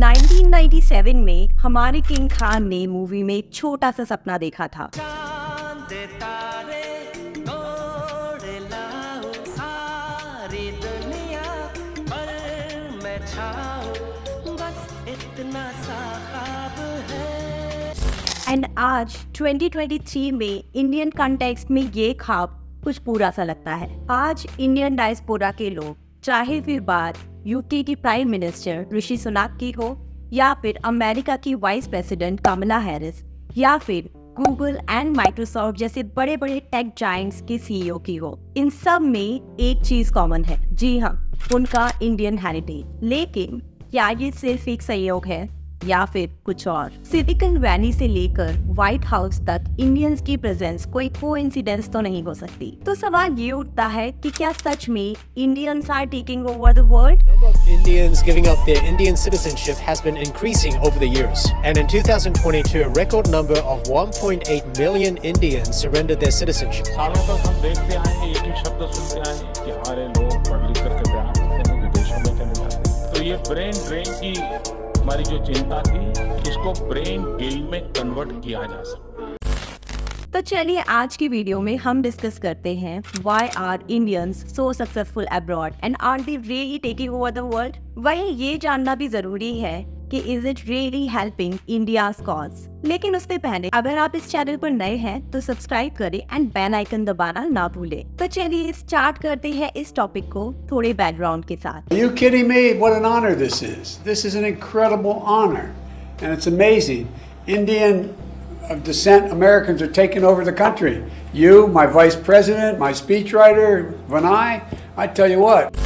1997 में हमारे किंग खान ने मूवी में एक छोटा सा सपना देखा था। चांद तारे तोड़ लाओ सारी दुनिया पर मैं छाऊं, बस इतना सा ख्वाब है। एंड आज 2023 में इंडियन कॉन्टेक्स्ट में ये ख्वाब कुछ पूरा सा लगता है। आज इंडियन डायस्पोरा के लोग, चाहे फिर बात यूके की प्राइम मिनिस्टर ऋषि सुनाक की हो, या फिर अमेरिका की वाइस प्रेसिडेंट कमला हैरिस, या फिर गूगल एंड माइक्रोसॉफ्ट जैसे बड़े बड़े टेक जायंट्स के सीईओ की हो, इन सब में एक चीज कॉमन है। जी हाँ, उनका इंडियन हेरिटेज। लेकिन क्या ये सिर्फ एक संयोग है या फिर कुछ और? सिलिकॉन वैली से लेकर व्हाइट हाउस तक इंडियंस की प्रेजेंस कोई कोइंसिडेंस तो नहीं हो सकती। तो सवाल ये उठता है कि क्या सच में Indians are taking over the world? The number of Indians giving up their Indian citizenship has been increasing over the years. And in 2022, a record number of 1.8 million Indians surrendered their citizenship. सालों तक हम देखते आए हैं, एक ही शब्द सुनते आए हैं कि हमारे लोग पढ़ लिख करके तैयार होते हैं, विदेशों में चले जाते हैं। तो ये ब्रेन ड्रेन की हमारी जो चिंता थी, इसको ब्रेन गेन में कन्वर्ट किया जा सकता। तो चलिए आज की वीडियो में हम डिस्कस करते हैं why are Indians so successful abroad and are they really taking over the world. वहीं ये जानना भी जरूरी है कि is it really helping India's cause. लेकिन उससे पहले अगर आप इस चैनल पर नए हैं तो सब्सक्राइब करें एंड बेल आइकन दबाना ना भूलें। तो चलिए स्टार्ट करते हैं इस टॉपिक को थोड़े बैकग्राउंड के साथ। Are you kidding me? What an honor this is. This is an incredible honor. And it's amazing. Indian of descent Americans are taking over the country. You, my vice president, my speechwriter, Vinay, I tell you what.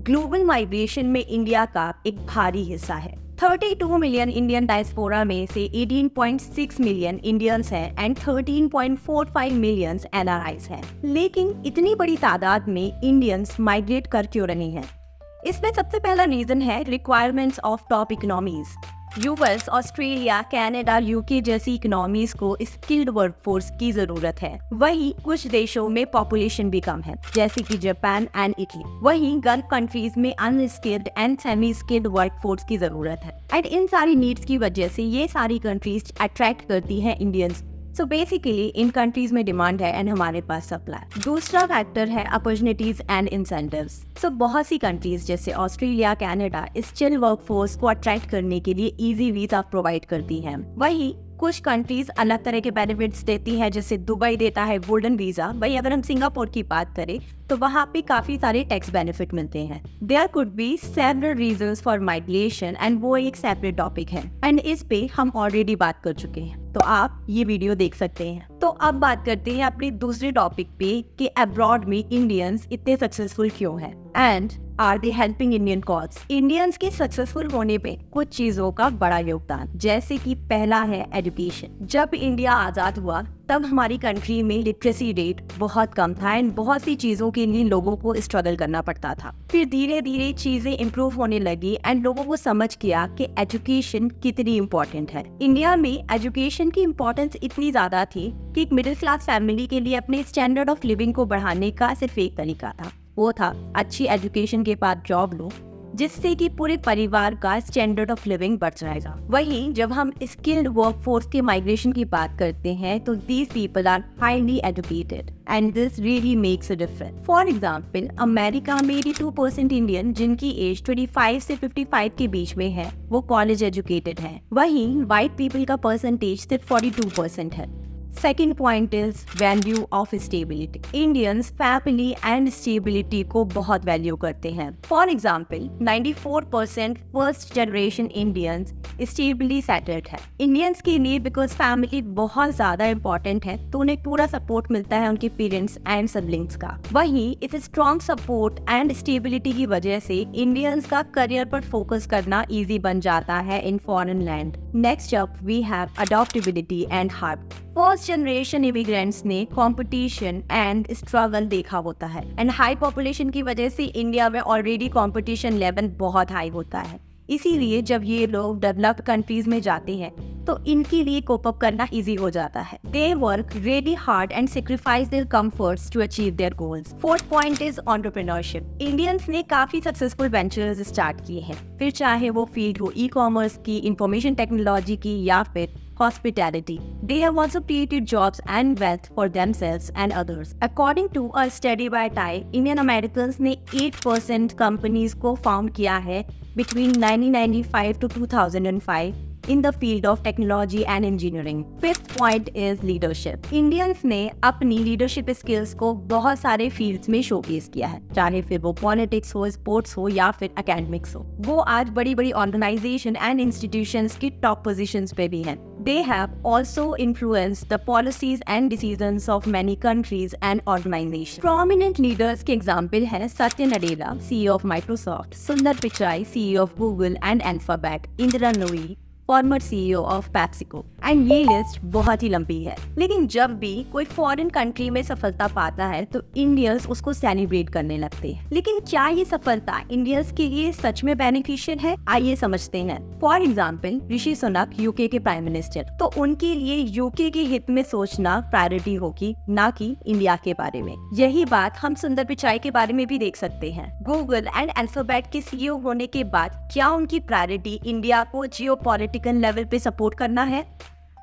Global migration में India का एक भारी हिस्सा है। 32 million Indian diaspora में से 18.6 million Indians हैं and 13.45 million NRIs हैं। लेकिन इतनी बड़ी तादाद में इंडियंस माइग्रेट कर क्यों रहे हैं? इसमें सबसे पहला रीजन है requirements of top economies. US, Australia, Canada, UK जैसी इकोनॉमीज को स्किल्ड वर्कफोर्स की जरूरत है। वहीं कुछ देशों में पॉपुलेशन भी कम है, जैसे कि जापान एंड इटली। वहीं गल्फ कंट्रीज में unskilled and semi skilled workforce की जरूरत है। एंड इन सारी नीड्स की वजह से ये सारी कंट्रीज अट्रैक्ट करती हैं इंडियंस। सो बेसिकली इन कंट्रीज में डिमांड है एंड हमारे पास सप्लाई। दूसरा फैक्टर है अपॉर्चुनिटीज एंड इंसेंटिव्स। सो बहुत सी कंट्रीज जैसे ऑस्ट्रेलिया, कनाडा स्किल्ड वर्कफोर्स को अट्रैक्ट करने के लिए इजी वीजा प्रोवाइड करती हैं। वहीं कुछ कंट्रीज अलग तरह के बेनिफिट्स देती हैं, जैसे दुबई देता है गोल्डन वीजा। वही अगर हम सिंगापुर की बात करें तो वहाँ पे काफी सारे टैक्स बेनिफिट मिलते हैं। There could be several reasons for migration and वो एक सेपरेट टॉपिक है एंड इस पे हम ऑलरेडी बात कर चुके हैं, तो आप ये वीडियो देख सकते हैं। तो अब बात करते हैं अपने दूसरे टॉपिक पे कि अब्रॉड में इंडियंस इतने सक्सेसफुल क्यों हैं and are they helping Indian cause. Indians के सक्सेसफुल होने पे कुछ चीजों का बड़ा योगदान, जैसे कि पहला है एजुकेशन। जब इंडिया आजाद हुआ तब हमारी कंट्री में लिटरेसी रेट बहुत कम था एंड बहुत सी चीजों के लिए लोगों को स्ट्रगल करना पड़ता था। फिर धीरे धीरे चीजें इम्प्रूव होने लगी एंड लोगों को समझ किया कि एजुकेशन कितनी इम्पोर्टेंट है। इंडिया में एजुकेशन की इम्पोर्टेंस इतनी ज्यादा थी कि एक मिडिल क्लास फैमिली के लिए अपने स्टैंडर्ड ऑफ लिविंग को बढ़ाने का सिर्फ एक तरीका था, वो था अच्छी एजुकेशन के बाद जॉब लो, जिससे कि पूरे परिवार का स्टैंडर्ड ऑफ लिविंग बढ़ जाएगा। वहीं जब हम स्किल्ड वर्कफोर्स के माइग्रेशन की बात करते हैं तो these people are highly educated and this really makes a difference. For example, America में 82% इंडियन जिनकी एज 25 से 55 के बीच में है वो कॉलेज एजुकेटेड हैं। वहीं व्हाइट पीपल का परसेंटेज सिर्फ 42% है। Second point is value of stability. Indians family and stability को बहुत वैल्यू करते हैं। For example, 94% first generation Indians stably settled है। इंडियंस के लिए बिकॉज फैमिली बहुत ज्यादा इंपॉर्टेंट है तो उन्हें पूरा सपोर्ट मिलता है उनके पेरेंट्स एंड सिबलिंग्स का। वहीं इस स्ट्रॉन्ग सपोर्ट एंड स्टेबिलिटी की वजह से इंडियंस का करियर पर फोकस करना इजी बन जाता है in foreign land. Next up we have adaptability and heart. First generation immigrants ने कंपटीशन एंड स्ट्रगल देखा होता है एंड हाई पॉपुलेशन की वजह से इंडिया में ऑलरेडी कंपटीशन लेवल बहुत हाई होता है। इसीलिए जब ये लोग डेवलप्ड कंट्रीज में जाते हैं तो इनके लिए कोप अप करना इजी हो जाता है। They work really hard and sacrifice their comforts to achieve their goals. Fourth point is entrepreneurship. Indians ने काफी सक्सेसफुल वेंचर्स स्टार्ट किए हैं, फिर चाहे वो फील्ड हो ई कॉमर्स की, इंफॉर्मेशन टेक्नोलॉजी की या फिर hospitality. They have also created jobs and wealth for themselves and others. According to a study by TIE, Indian Americans ने 8% companies को found किया है between 1995 to 2005 in the field of technology and engineering. Fifth point is leadership. Indians ने अपनी leadership skills को बहुत सारे fields में showcase किया है, चाहे फिर वो politics हो, sports हो या फिर academics हो। वो आज बड़ी बड़ी organization and institutions की top positions पे भी हैं। They have also influenced the policies and decisions of many countries and organizations. Prominent leaders के example हैं Satya Nadella, CEO of Microsoft, Sundar Pichai, CEO of Google and Alphabet, Indira Nooyi, farmer CEO of PepsiCo। And ये list बहुत ही लंबी है, लेकिन जब भी कोई फॉरेन कंट्री में सफलता पाता है तो इंडियंस उसको सेलिब्रेट करने लगते हैं। लेकिन क्या ये सफलता इंडियंस के लिए सच में बेनिफिशियल है? आइए समझते हैं। For example Rishi Sunak UK के प्राइम मिनिस्टर, तो उनके लिए यूके के हित में सोचना प्रायोरिटी होगी, ना कि इंडिया के बारे में। यही बात हम सुंदर पिचाई के बारे में भी देख सकते हैं। गूगल एंड अल्फाबेट के CEO होने के बाद क्या उनकी प्रायोरिटी इंडिया को जियोपॉलिटिकल लेवल पे सपोर्ट करना है?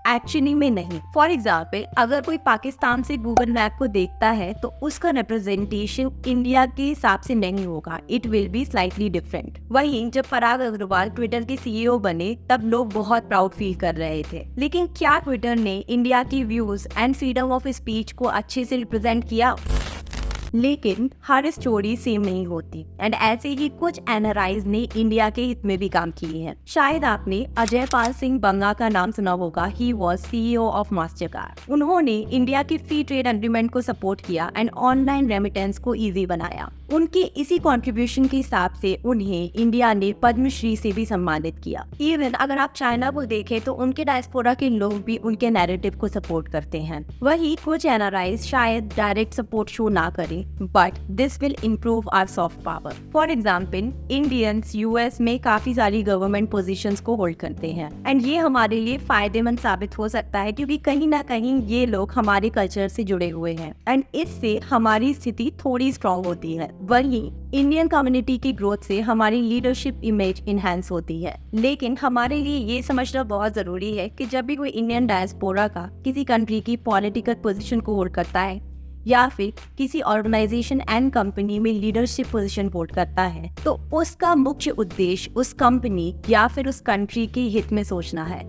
एक्चुअली में नहीं। फॉर एग्जाम्पल अगर कोई पाकिस्तान से गूगल मैप को देखता है तो उसका रिप्रेजेंटेशन इंडिया के हिसाब से नहीं होगा, it will be slightly different. वहीं जब पराग अग्रवाल ट्विटर के CEO बने तब लोग बहुत प्राउड फील कर रहे थे, लेकिन क्या ट्विटर ने इंडिया की views and freedom of speech को अच्छे से रिप्रेजेंट किया? लेकिन हर स्टोरी सेम नहीं होती एंड ऐसे ही कुछ NRIs ने इंडिया के हित में भी काम किए हैं। शायद आपने अजय पाल सिंह बंगा का नाम सुना होगा। He was CEO of Mastercard. उन्होंने इंडिया के फ्री ट्रेड एग्रीमेंट को सपोर्ट किया एंड ऑनलाइन रेमिटेंस को इजी बनाया। उनके इसी कंट्रीब्यूशन के हिसाब से उन्हें इंडिया ने पद्मश्री से भी सम्मानित किया। इवन अगर आप चाइना को देखें तो उनके डायस्पोरा के लोग भी उनके नैरेटिव को सपोर्ट करते हैं। वही कुछ NRIs शायद डायरेक्ट सपोर्ट शो ना करें, but this will improve our soft power. For example Indians US में काफी सारी गवर्नमेंट पोजीशंस को होल्ड करते हैं एंड ये हमारे लिए फायदेमंद साबित हो सकता है, क्योंकि कहीं ना कहीं ये लोग हमारे कल्चर से जुड़े हुए हैं एंड इससे हमारी स्थिति थोड़ी स्ट्रॉन्ग होती है। वहीं इंडियन कम्युनिटी की ग्रोथ से हमारी लीडरशिप इमेज इनहेंस होती है। लेकिन हमारे लिए ये समझना बहुत जरूरी है कि जब भी कोई इंडियन डायस्पोरा का किसी कंट्री की पॉलिटिकल पोजीशन को होल्ड करता है या फिर किसी ऑर्गेनाइजेशन एंड कंपनी में लीडरशिप पोजीशन होल्ड करता है तो उसका मुख्य उद्देश्य उस कंपनी या फिर उस कंट्री के हित में सोचना है।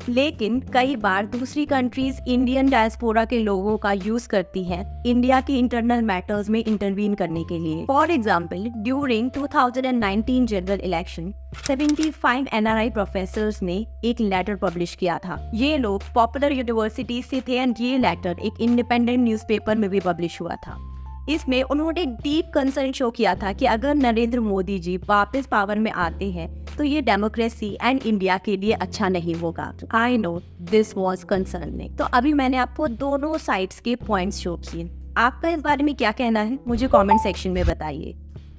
लेकिन कई बार दूसरी कंट्रीज इंडियन डायस्पोरा के लोगों का यूज करती हैं इंडिया के इंटरनल मैटर्स में इंटरवीन करने के लिए। For example during 2019 general election 75 NRI professors ने एक लेटर पब्लिश किया था। ये लोग पॉपुलर यूनिवर्सिटी से थे एंड ये लेटर एक इंडिपेंडेंट न्यूज़पेपर में भी पब्लिश हुआ था। इसमें उन्होंने डीप कंसर्न शो किया था कि अगर नरेंद्र मोदी जी वापस पावर में आते हैं तो ये डेमोक्रेसी एंड इंडिया के लिए अच्छा नहीं होगा। I know this was concerning. तो अभी मैंने आपको दोनों साइड्स के पॉइंट्स शो किए। आपका इस बारे में क्या कहना है मुझे कमेंट सेक्शन में बताइए।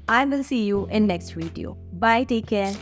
I will see you in next video. Bye, take care.